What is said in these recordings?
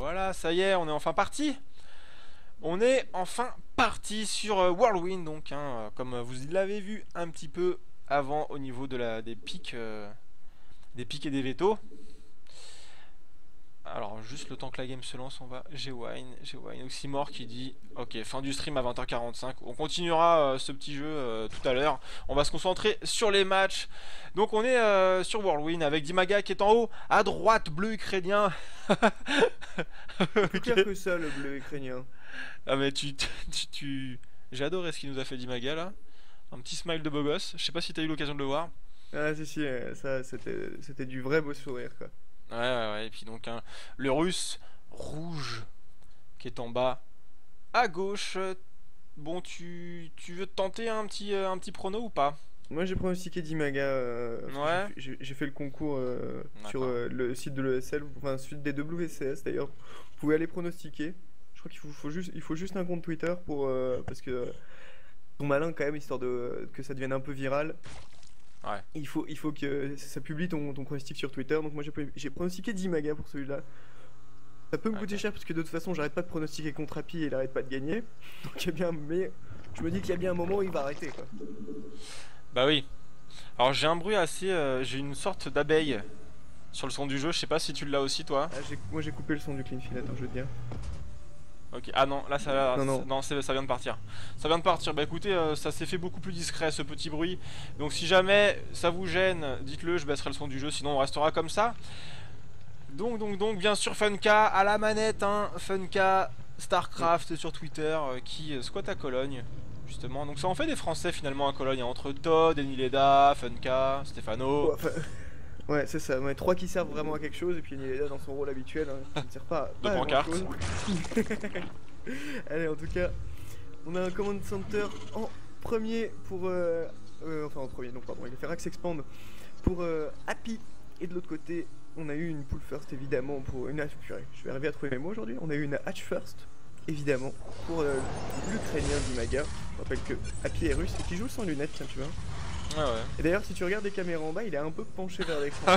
Voilà, ça y est, on est enfin parti. On est enfin parti sur Whirlwind, donc, hein, comme vous l'avez vu un petit peu avant au niveau de des pics et des vétos. Alors, juste le temps que la game se lance, on va Gwyn Oxymore qui dit ok, fin du stream à 20h45. On continuera ce petit jeu tout à l'heure. On va se concentrer sur les matchs. Donc, on est sur Whirlwind avec Dimaga qui est en haut, à droite, bleu ukrainien. Plus clair que ça, le bleu ukrainien. Ah, mais j'ai adoré ce qu'il nous a fait Dimaga là. Un petit smile de beau gosse. Je sais pas si t'as eu l'occasion de le voir. Ah si si, ça c'était du vrai beau sourire quoi. Ouais. Et puis donc, hein, le russe rouge qui est en bas à gauche. Bon, tu veux te tenter un petit prono ou pas? Moi j'ai pronostiqué Dimaga, parce que Ouais. j'ai fait le concours sur D'accord. le site de l'ESL, enfin celui des WCS d'ailleurs. Vous pouvez aller pronostiquer. Je crois il faut juste un compte Twitter pour parce que sont malin quand même, histoire de que ça devienne un peu viral. Ouais. Il faut que ça publie ton pronostic sur Twitter. Donc moi j'ai pronostiqué Dimaga pour celui-là. Ça peut me coûter Ok. cher parce que de toute façon j'arrête pas de pronostiquer contre Happy et il arrête pas de gagner. Donc il y a bien, mais je me dis qu'il y a bien un moment où il va arrêter quoi. Bah oui. Alors j'ai un bruit assez. J'ai une sorte d'abeille sur le son du jeu. Je sais pas si tu l'as aussi toi. Ah, moi j'ai coupé le son du clean fill, attends je veux te dire. Ok. Ah non, là Non non. non, ça vient de partir. Ça vient de partir. Bah écoutez, ça s'est fait beaucoup plus discret ce petit bruit. Donc si jamais ça vous gêne, dites-le, je baisserai le son du jeu. Sinon on restera comme ça. Donc, bien sûr, Funka à la manette, hein. Funka, StarCraft sur Twitter, qui squatte à Cologne, justement. Donc, ça en fait des Français finalement à Cologne, hein, entre Todd, Enileda, Funka, Stefano. Ouais, enfin, ouais, c'est ça, ouais, trois qui servent vraiment à quelque chose et puis il est là dans son rôle habituel, hein, qui ne sert De pas à grand pancartes. chose. Allez, en tout cas, on a un command center en premier pour enfin en premier, non pardon, il va faire Axe Expand pour Happy. Et de l'autre côté, on a eu une pull first évidemment pour une purée, je vais arriver à trouver mes mots aujourd'hui. On a eu une hatch first évidemment pour l'Ukrainien Dimaga. Je rappelle que Happy est russe et qui joue sans lunettes, tiens tu vois. Ouais. Et d'ailleurs, si tu regardes les caméras en bas, il est un peu penché vers l'écran.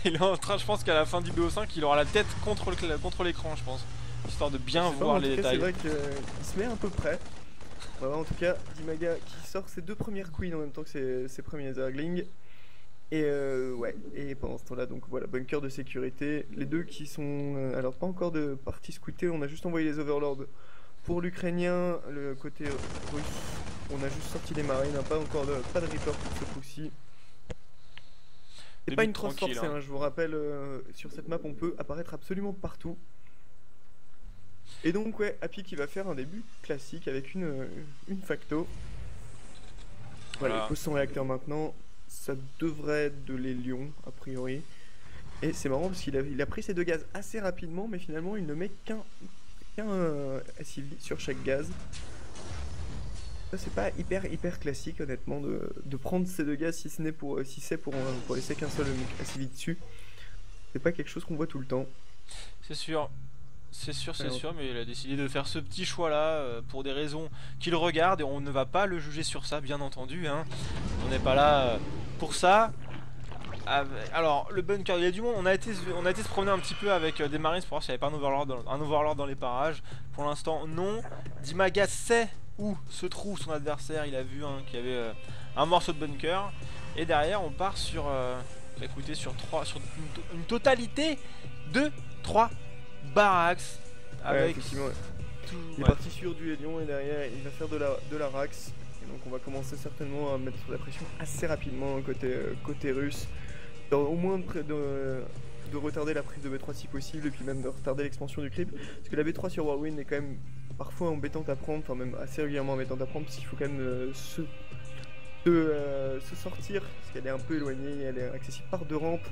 Il est en train, je pense qu'à la fin du BO5, il aura la tête contre l'écran, je pense. Histoire de bien Je sais pas, voir en les tout cas, c'est détails. vrai qu'il se met un peu près. On va voir en tout cas Dimaga qui sort ses deux premières queens en même temps que ses premiers Zerglings. Et ouais, et pendant ce temps-là, donc voilà, bunker de sécurité. Les deux qui sont. Alors, pas encore de partie scoutée, on a juste envoyé les Overlords pour l'Ukrainien, le côté russe. On a juste sorti les marines, hein, pas de report pour ce coup-ci. C'est pas Début une cross tranquille, forcée, hein. hein, je vous rappelle, sur cette map on peut apparaître absolument partout. Et donc ouais, Happy qui va faire un début classique avec une facto. Voilà, il pose son réacteur maintenant. Ça devrait être de l'hélium a priori. Et c'est marrant parce qu'il a pris ses deux gaz assez rapidement, mais finalement il ne met qu'un SIV sur chaque gaz. Ça c'est pas hyper classique honnêtement de prendre ces deux gaz si c'est pour laisser qu'un seul SIV dessus. C'est pas quelque chose qu'on voit tout le temps. C'est sûr. C'est Alors, sûr, mais il a décidé de faire ce petit choix là pour des raisons qu'il regarde et on ne va pas le juger sur ça, bien entendu, hein. On n'est pas là pour ça. Alors, le bunker, il y a du monde. On a été se promener un petit peu avec des marines pour voir s'il n'y avait pas un overlord dans les parages. Pour l'instant, non. Dimaga sait où se trouve son adversaire. Il a vu, hein, qu'il y avait un morceau de bunker. Et derrière, on part sur, écoutez, sur une totalité de 3 barracks. ouais, Avec effectivement. Ouais. tout. Il est Ouais. parti sur du hélium et derrière il va faire de la Rax. Et donc on va commencer certainement à mettre la pression assez rapidement côté russe. Au moins de retarder la prise de B3 si possible et puis même de retarder l'expansion du creep. Parce que la B3 sur Whirlwind est quand même parfois embêtante à prendre, enfin même assez régulièrement embêtante à prendre parce qu'il faut quand même se sortir parce qu'elle est un peu éloignée, elle est accessible par deux rampes.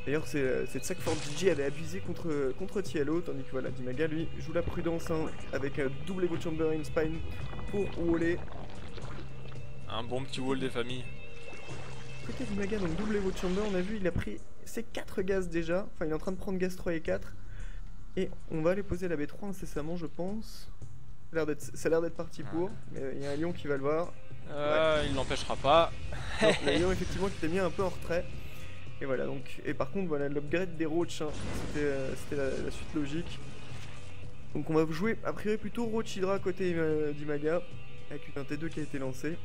D'ailleurs, c'est de ça que Fort DJ avait abusé contre TLO, tandis que voilà, Dimaga lui joue la prudence, hein, avec un double Evo Chamber in Spine pour waller. Un bon petit wall des familles. Côté Dimaga, donc double Evo Chamber, on a vu, il a pris ses 4 gaz déjà, enfin il est en train de prendre gaz 3 et 4. Et on va aller poser la B3 incessamment, je pense. Ça a l'air d'être parti pour, mais il y a un lion qui va le voir. Il l'empêchera pas. Non, le lion effectivement qui était mis un peu en retrait. Et voilà donc, et par contre voilà l'upgrade des roaches, hein, c'était la suite logique. Donc on va jouer a priori plutôt Rochidra côté d'Imaga, avec une T2 qui a été lancée.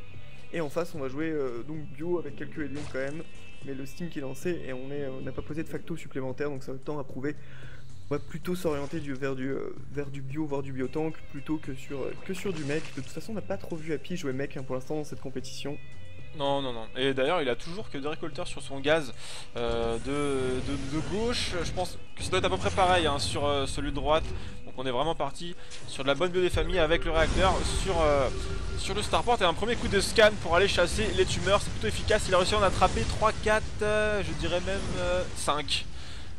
Et en face on va jouer donc bio avec quelques Hélions quand même, mais le Steam qui est lancé et on n'a pas posé de facto supplémentaire, donc ça va temps à prouver. On va plutôt s'orienter vers du bio, voire du biotank, plutôt que sur du mech. De toute façon on n'a pas trop vu Happy jouer mech pour l'instant dans cette compétition. Non, non, non. Et d'ailleurs, il a toujours que 2 récolteurs sur son gaz de gauche. Je pense que ça doit être à peu près pareil hein, sur celui de droite. Donc on est vraiment parti sur de la bonne bio des familles avec le réacteur sur le starport. Et un premier coup de scan pour aller chasser les tumeurs. C'est plutôt efficace. Il a réussi à en attraper 3, 4, je dirais même 5.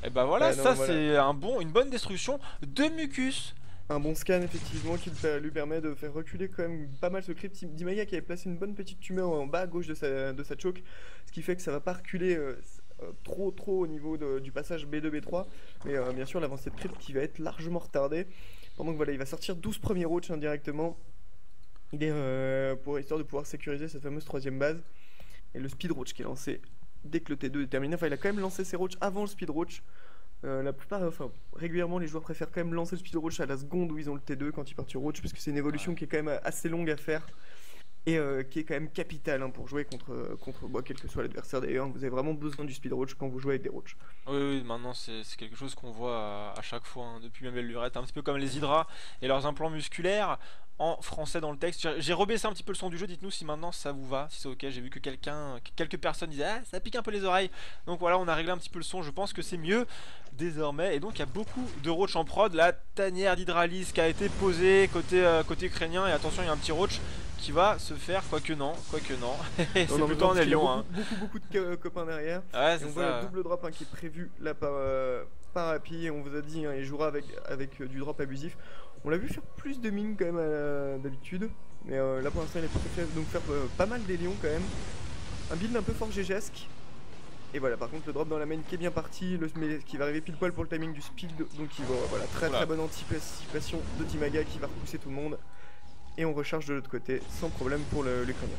Et bah voilà, ouais, ça c'est une bonne destruction de mucus. Un bon scan effectivement qui lui permet de faire reculer quand même pas mal ce creep. d'Imaga qui avait placé une bonne petite tumeur en bas à gauche de sa choke, ce qui fait que ça va pas reculer trop au niveau du passage B2, B3, mais bien sûr l'avancée de creep qui va être largement retardée. Pendant que voilà, il va sortir 12 premiers roach indirectement. Il est histoire de pouvoir sécuriser cette fameuse 3ème base. Et le speed roach qui est lancé dès que le T2 est terminé. Enfin il a quand même lancé ses roach avant le speed roach. La plupart, régulièrement les joueurs préfèrent quand même lancer le speed roach à la seconde où ils ont le T2 quand ils partent sur roach, parce que c'est une évolution qui est quand même assez longue à faire et qui est quand même capitale hein, pour jouer contre quel que soit l'adversaire d'ailleurs. Vous avez vraiment besoin du speed roach quand vous jouez avec des roach. Oui, maintenant c'est quelque chose qu'on voit à chaque fois hein, depuis même Lurette, un petit peu comme les hydras et leurs implants musculaires. En français dans le texte, j'ai rebaissé un petit peu le son du jeu, dites-nous si maintenant ça vous va, si c'est ok. J'ai vu que quelques personnes disaient ah ça pique un peu les oreilles, donc voilà on a réglé un petit peu le son, je pense que c'est mieux désormais. Et donc il y a beaucoup de roach en prod, la tanière d'hydralyse qui a été posée côté ukrainien, et attention il y a un petit roach qui va se faire, quoique non, c'est plutôt un Hélion hein. Beaucoup de copains derrière, ouais, et on voit le double drop hein, qui est prévu là par Happy, et on vous a dit hein, il jouera avec du drop abusif. On l'a vu faire plus de mines quand même d'habitude, mais là pour l'instant il a préféré donc faire pas mal d'Hélions quand même. Un build un peu fort GGesque. Et voilà, par contre le drop dans la main qui est bien parti, mais qui va arriver pile poil pour le timing du speed, donc il va voilà, très bonne anticipation de d'Imaga qui va repousser tout le monde. Et on recharge de l'autre côté sans problème pour l'Ukrainien.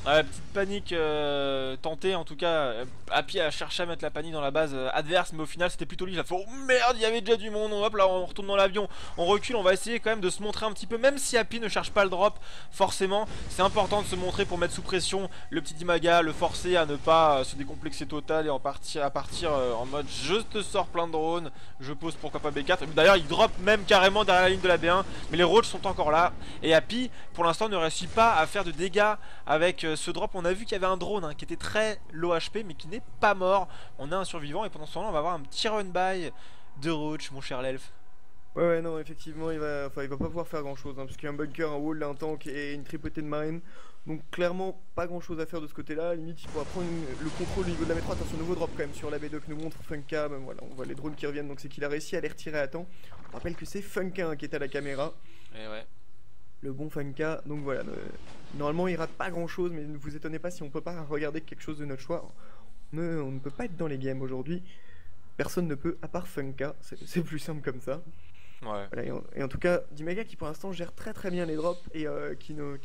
Ouais, petite panique tentée en tout cas. Happy a cherché à mettre la panique dans la base adverse, mais au final c'était plutôt lui. Il a fait oh merde, il y avait déjà du monde. Hop là, on retourne dans l'avion, on recule. On va essayer quand même de se montrer un petit peu, même si Happy ne cherche pas le drop. Forcément, c'est important de se montrer pour mettre sous pression le petit Imaga, le forcer à ne pas se décomplexer total et à partir en mode je te sors plein de drones, je pose pourquoi pas B4. D'ailleurs, il drop même carrément derrière la ligne de la B1, mais les roaches sont encore là. Et Happy, pour l'instant, ne réussit pas à faire de dégâts avec ce drop. On a vu qu'il y avait un drone hein, qui était très low HP mais qui n'est pas mort. On a un survivant et pendant ce temps là on va avoir un petit run by de roach mon cher l'elfe. Ouais non effectivement il va pas pouvoir faire grand chose hein, parce qu'il y a un bunker, un wall, un tank et une tripotée de marine. Donc clairement pas grand chose à faire de ce côté là. Limite il pourra prendre le contrôle au niveau de la métro. Attention, nouveau drop quand même sur la B2 que nous montre Funka. Même, voilà, on voit les drones qui reviennent, donc c'est qu'il a réussi à les retirer à temps. On rappelle que c'est Funka hein, qui est à la caméra. Et ouais. Le bon Funka, donc voilà, normalement il rate pas grand chose, mais ne vous étonnez pas si on peut pas regarder quelque chose de notre choix. On ne peut pas être dans les games aujourd'hui, personne ne peut à part Funka, c'est plus simple comme ça. Ouais. Voilà, et en tout cas, d'Imaga qui pour l'instant gère très bien les drops et qui ne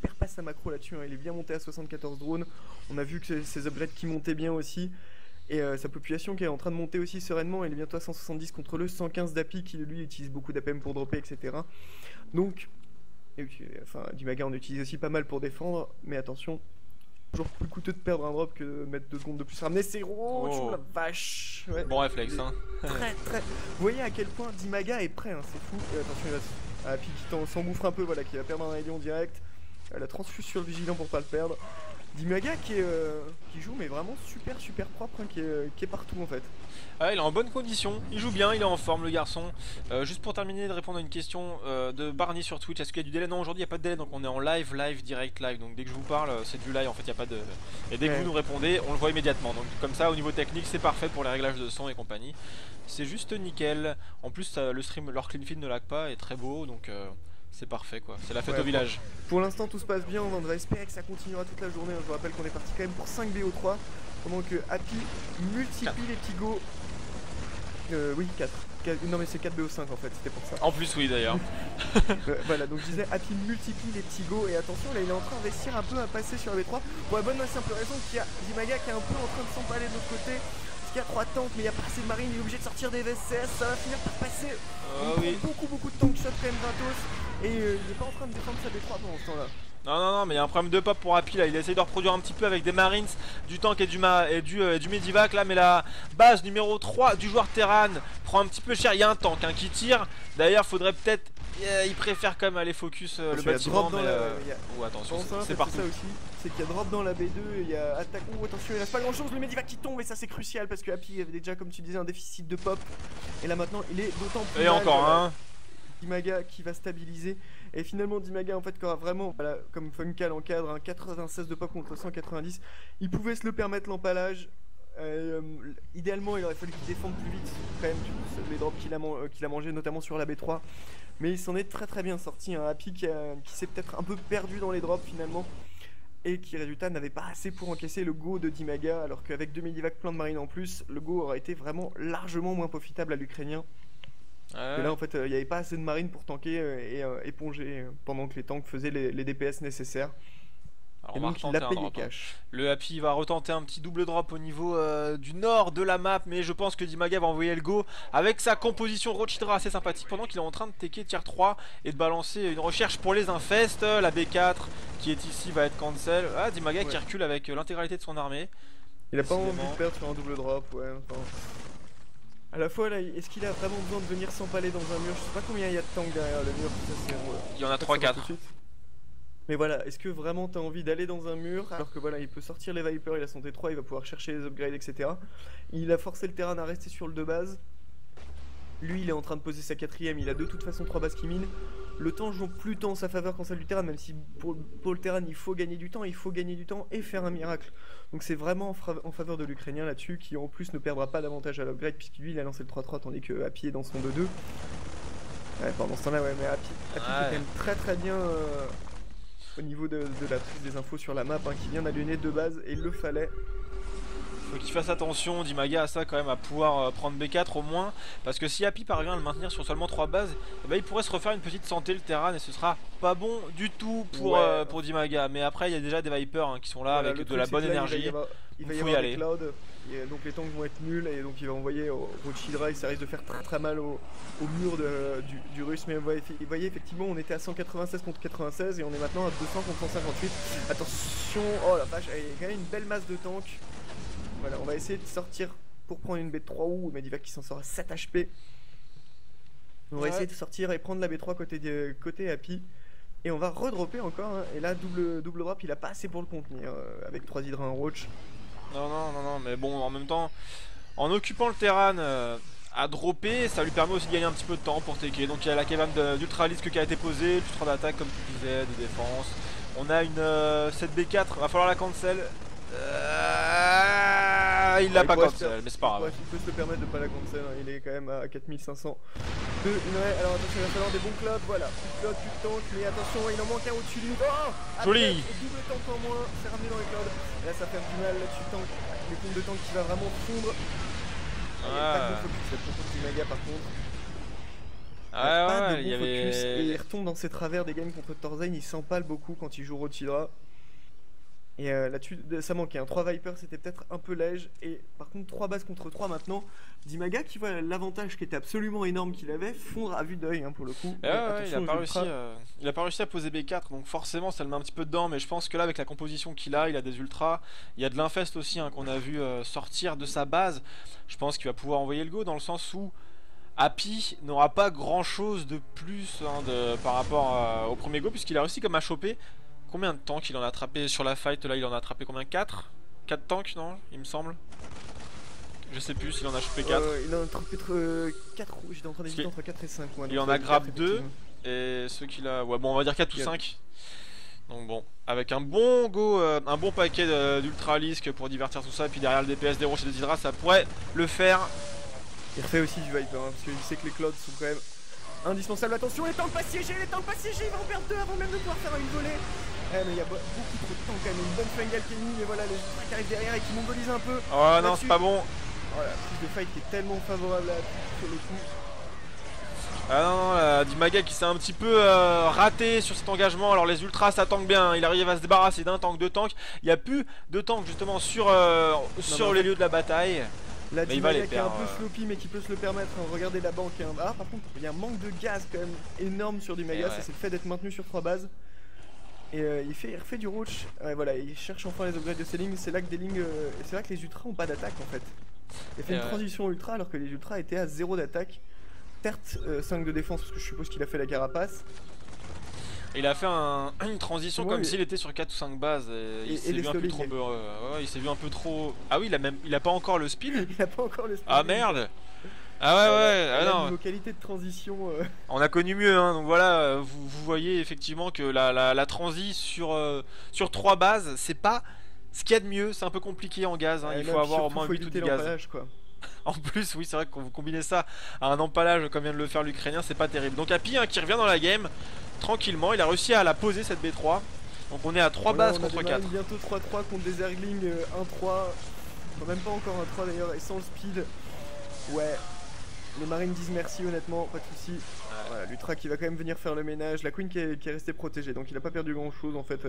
perd pas sa macro là-dessus, hein. Il est bien monté à 74 drones, on a vu que ses upgrades qui montaient bien aussi. Et sa population qui est en train de monter aussi sereinement, elle est bientôt à 170 contre le 115 d'Happy qui lui utilise beaucoup d'APM pour dropper, etc. Donc, d'Imaga on utilise aussi pas mal pour défendre, mais attention, toujours plus coûteux de perdre un drop que de mettre 2 secondes de plus. Ramener ses roach, la vache ouais. Bon réflexe hein. Très. Vous voyez à quel point d'Imaga est prêt, hein, c'est fou. Et attention, il va Happy qui s'engouffre un peu, voilà, qui va perdre un Hélion direct. La transfuse sur le vigilant pour pas le perdre. d'Imaga qui joue mais vraiment super propre hein, qui est partout en fait. Ah, il est en bonne condition, il joue bien, il est en forme le garçon. Juste pour terminer de répondre à une question de Barney sur Twitch, est-ce qu'il y a du délai? Non, aujourd'hui il n'y a pas de délai, donc on est en live, direct live, donc dès que je vous parle c'est du live en fait, il n'y a pas de... Et dès que vous nous répondez, on le voit immédiatement, donc comme ça au niveau technique c'est parfait pour les réglages de son et compagnie. C'est juste nickel, en plus le stream, leur clean feed ne lag pas, est très beau, donc... c'est parfait quoi, c'est la fête au village. Pour l'instant tout se passe bien, on va espérer que ça continuera toute la journée. Je vous rappelle qu'on est parti quand même pour 5 BO3 pendant que Happy multiplie les petits go. Oui 4. Non mais c'est 4 BO5 en fait, c'était pour ça. En plus oui d'ailleurs. Voilà, donc je disais Happy multiplie les petits go et attention là il est en train d'investir un peu à passer sur la B3 pour la bonne et simple raison qu'il y a d'Imaga qui est un peu en train de s'empaler de l'autre côté. qu'il y a 3 tanks, mais il n'y a pas assez de marines, il est obligé de sortir des VSS, ça va finir par passer. Il prend beaucoup de tank shots quand même gratos, et il n'est pas en train de défendre sa B3 pendant ce temps-là. Non, mais il y a un problème de pop pour Happy là, il essaye de reproduire un petit peu avec des Marines, du tank et du Medivac là, mais la base numéro 3 du joueur Terran prend un petit peu cher, il y a un tank qui tire, d'ailleurs faudrait peut-être, il préfère quand même aller focus le bâtiment, mais oh, attention, c'est partout. Ça aussi, c'est qu'il y a drop dans la B2, il y a attaque, oh attention il reste pas grand chose, le Medivac qui tombe et ça c'est crucial parce que Happy avait déjà comme tu disais un déficit de pop, et là maintenant il est d'autant plus... Et mal, encore un Dimaga qui va stabiliser. Et finalement Dimaga en fait qui aura vraiment, voilà, comme Funcal en cadre, 96 de pop contre 190, il pouvait se le permettre l'empalage. Idéalement il aurait fallu qu'il défende plus vite quand même les drops qu'il a mangé notamment sur la B3. Mais il s'en est très bien sorti, Happy qui s'est peut-être un peu perdu dans les drops finalement. Et qui résultat n'avait pas assez pour encaisser le go de Dimaga, alors qu'avec 2 Medivac plein de marines en plus, le go aurait été vraiment largement moins profitable à l'Ukrainien. Et là en fait il n'y avait pas assez de marines pour tanker et éponger pendant que les tanks faisaient les DPS nécessaires. Alors et donc il a payé cash. Le Happy va retenter un petit double drop au niveau du nord de la map, mais je pense que Dimaga va envoyer le go avec sa composition Rochidra assez sympathique pendant qu'il est en train de tecker tier 3 et de balancer une recherche pour les infestes. La B4 qui est ici va être cancel. Dimaga qui recule avec l'intégralité de son armée. Il a pas envie de perdre sur un double drop, à la fois là, est-ce qu'il a vraiment besoin de venir s'empaler dans un mur? Je sais pas combien il y a de tanks derrière le mur, il y en a 3-4. Mais voilà, est-ce que vraiment t'as envie d'aller dans un mur alors que voilà, il peut sortir les Vipers, il a son T3, il va pouvoir chercher les upgrades, etc. Il a forcé le terrain à rester sur le 2 base. Lui il est en train de poser sa 4ème, il a de toute façon 3 bases qui minent. Le temps joue plus tant en sa faveur qu'en celle du terrain, même si pour le terrain il faut gagner du temps, et faire un miracle. Donc c'est vraiment en faveur de l'Ukrainien là-dessus, qui en plus ne perdra pas davantage à l'upgrade, puisque lui il a lancé le 3-3 tandis que Happy est dans son 2-2. Pendant ce temps-là, mais Happy fait quand même très bien au niveau de la prise des infos sur la map, qui vient d'allumer 2 bases, et il le fallait. Faut qu'il fasse attention, Dimaga, à ça quand même, à pouvoir prendre B4 au moins, parce que si Happy parvient à le maintenir sur seulement 3 bases, il pourrait se refaire une petite santé le Terran et ce sera pas bon du tout pour Dimaga. Mais après il y a déjà des Vipers qui sont là avec de la bonne énergie, il va y avoir des clouds, et donc les tanks vont être nuls et donc il va envoyer Rochidra et ça risque de faire très mal au mur du russe. Mais vous voyez effectivement on était à 196 contre 96 et on est maintenant à 200 contre 158. Attention, oh la vache, il y a quand même une belle masse de tanks. Voilà, on va essayer de sortir pour prendre une B3 ou Medivac qui s'en sort à 7 HP. On va essayer de sortir et prendre la B3 côté Happy. Et on va redropper encore, et là double drop, il a pas assez pour le contenir avec 3 hydras 1 roach. Non, mais bon, en même temps, en occupant le Terran à dropper, ça lui permet aussi de gagner un petit peu de temps pour TK. Donc il y a la cabane d'Ultralisk qui a été posée, plus 3 d'attaque comme tu disais, de défense. On a une 7B4, va falloir la cancel. Il l'a pas cancel, mais c'est pas grave. Il peut se le permettre de pas la cancel, il est quand même à 4500. Alors attention, il va falloir des bons clouds, voilà. Plus de clouds, plus de tank, mais attention, il en manque un au-dessus du... Joli. Double tank en moins, c'est ramené dans les clouds. Et là ça fait du mal là-dessus, les pompes de tank qui va vraiment fondre. Il n'y a pas de focus, cette pompe du Maga par contre. Il y avait... focus, et il retombe dans ses travers des games contre Torzain, il s'empale beaucoup quand il joue Rochidra. Et là-dessus, ça manquait. 3 Vipers, c'était peut-être un peu léger. Et par contre, 3 bases contre 3 maintenant. Dimaga qui voit l'avantage qui était absolument énorme qu'il avait fondre à vue d'œil pour le coup. Il a pas réussi à poser B4, donc forcément ça le met un petit peu dedans. Mais je pense que là, avec la composition qu'il a, il a des ultras. Il y a de l'infest aussi qu'on a vu sortir de sa base. Je pense qu'il va pouvoir envoyer le go dans le sens où Happy n'aura pas grand chose de plus par rapport au premier go, puisqu'il a réussi comme à choper. Combien de tanks il en a attrapé sur la fight là? Il en a attrapé combien? 4 tanks, non? Il me semble. Je sais plus s'il en a chopé 4. Il en a attrapé 4, j'étais en train d'hésiter entre 4 et 5. Moi, il en a grab 2 et ceux qu'il a... Ouais bon on va dire 4 ou 5. Donc bon, avec un bon go, un bon paquet d'Ultralisk pour divertir tout ça. Et puis derrière le DPS des roches et des hydras, ça pourrait le faire. Il refait aussi du Viper parce qu'il sait que les clouds sont quand même indispensable. Attention, les tanks pas siégés, il va en perdre 2 avant même de pouvoir faire une volée. Mais il y a beaucoup trop de tanks quand même, une bonne fungal qui est mise, mais voilà, les ultras qui arrivent derrière et qui mongolisent un peu. Oh non, c'est pas bon. Voilà, prise de fight qui est tellement favorable à sur le coup. La Dimaga qui s'est un petit peu raté sur cet engagement. Alors les ultras ça tank bien, il arrive à se débarrasser d'un tank, 2 tanks. Il n'y a plus de tanks justement sur les lieux de la bataille. Là, Mais il va les Dimaga qui est un perdre. peu sloppy mais qui peut se le permettre. Hein. Regardez la banque. Hein. Ah, par contre, il y a un manque de gaz quand même énorme sur Dimaga. Ouais. Ça, c'est le fait d'être maintenu sur 3 bases. Et il refait du roach. Ouais, voilà, il cherche enfin les upgrades de ses lignes. C'est là que c'est là que les ultras ont pas d'attaque en fait. Il a fait une transition ultra alors que les ultras étaient à 0 d'attaque. Certes, 5 de défense parce que je suppose qu'il a fait la carapace. Il a fait une transition comme s'il était sur 4 ou 5 bases et il s'est vu un peu trop beurreux. Ouais, il s'est vu un peu trop. Ah oui, il a pas encore le speed. Il a pas encore le speed. Ah merde. Ah ouais, ah non. Niveau qualité de transition. On a connu mieux, hein. Donc voilà, vous voyez effectivement que la transi sur 3 bases, c'est pas ce qu'il y a de mieux. C'est un peu compliqué en gaz, hein. Il faut avoir au moins 8 ou 10 gaz. Quoi. En plus, oui, c'est vrai que quand vous combinez ça à un empalage comme vient de le faire l'Ukrainien, c'est pas terrible. Donc Happy, hein, qui revient dans la game tranquillement, il a réussi à la poser cette B3. Donc on est à 3 bases contre 4. Bientôt 3-3 contre des Zerglings 1-3. Enfin, même pas encore un 3 d'ailleurs, et sans le speed. Ouais. Les marines disent merci honnêtement, pas de soucis. Voilà, l'Ultra qui va quand même venir faire le ménage. La Queen qui est restée protégée, donc il a pas perdu grand chose en fait.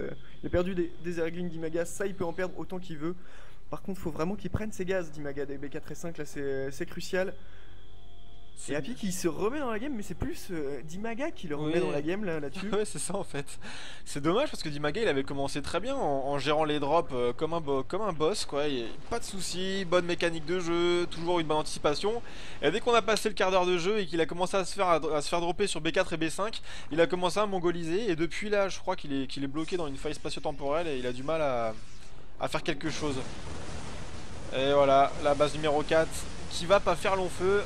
Il a perdu des Zerglings d'Imaga, ça il peut en perdre autant qu'il veut. Par contre, faut vraiment qu'il prenne ses gaz d'Imaga des B4 et 5, là c'est crucial. Et Happy qui se remet dans la game, mais c'est plus Dimaga qui le remet dans la game là-dessus. Ouais, c'est ça en fait. C'est dommage parce que Dimaga il avait commencé très bien en gérant les drops comme un boss quoi. Pas de soucis, bonne mécanique de jeu, toujours une bonne anticipation. Et dès qu'on a passé le quart d'heure de jeu et qu'il a commencé à se faire dropper sur B4 et B5, il a commencé à mongoliser. Et depuis là, je crois qu'il est bloqué dans une faille spatio-temporelle et il a du mal à faire quelque chose. Et voilà, la base numéro 4 qui va pas faire long feu.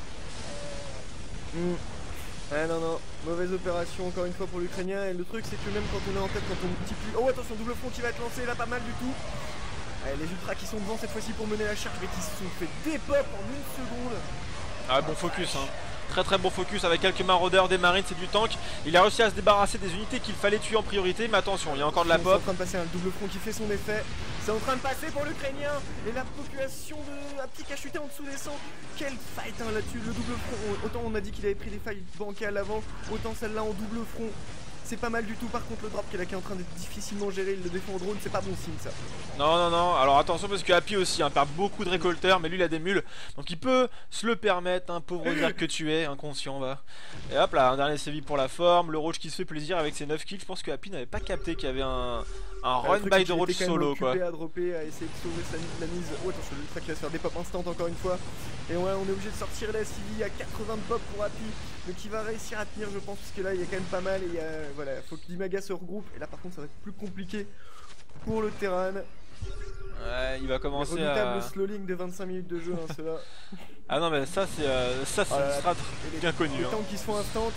Ah non, mauvaise opération encore une fois pour l'Ukrainien. Et le truc c'est que même quand on est en tête, quand on multiplie... Oh attention, double front qui va être lancé là, pas mal du tout. Allez, les ultras qui sont devant cette fois-ci pour mener la charge, mais qui se sont fait dépop en 1 seconde. Ah bon focus hein. Très bon focus avec quelques maraudeurs, des marines, c'est du tank. Il a réussi à se débarrasser des unités qu'il fallait tuer en priorité. Mais attention, il y a encore de la pop. C'est en train de passer un double front qui fait son effet. C'est en train de passer pour l'Ukrainien. Et la population de Happy qui a chuté en dessous des 100. Quel fight hein, là-dessus, le double front. Autant on a dit qu'il avait pris des failles bancales avant, autant celle-là en double front. C'est pas mal du tout. Par contre le drop qui est en train d'être difficilement géré, il le défend au drone, c'est pas bon signe ça. Non, alors attention parce que Happy aussi hein, perd beaucoup de récolteurs, mais lui il a des mules. Donc il peut se le permettre, un pauvre dire que tu es, inconscient va. Et hop là, un dernier sévi pour la forme, le roach qui se fait plaisir avec ses 9 kills. Je pense que Happy n'avait pas capté qu'il y avait un run by the roach solo quoi. À dropper, à essayer de sauver la mise. Oh attention, l'ultra qui va se faire des pop instant encore une fois. Et ouais, on est obligé de sortir la CV à 80 de pop pour Happy, mais qui va réussir à tenir je pense, parce que là il y a quand même pas mal et il y a, voilà, faut que Dimaga se regroupe. Et là par contre ça va être plus compliqué pour le terrain. Ouais, il va commencer à... slowing de 25 minutes de jeu hein, cela. Ah non mais ça c'est sera bien connu. Les tanks qui se font instant.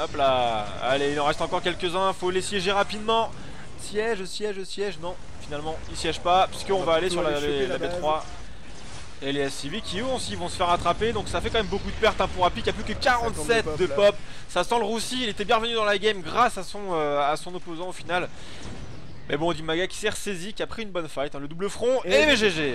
Hop là, allez il en reste encore quelques-uns, faut les siéger rapidement. Siège, non finalement il siège pas puisqu'on va aller sur la B3. Et les SCV qui eux aussi vont se faire attraper, donc ça fait quand même beaucoup de pertes hein, pour Happy qui a plus que 47 de pop. Ça sent le roussi, il était bien revenu dans la game grâce à son opposant au final. Mais bon, Dimaga qui s'est ressaisi, qui a pris une bonne fight, hein, le double front et GG.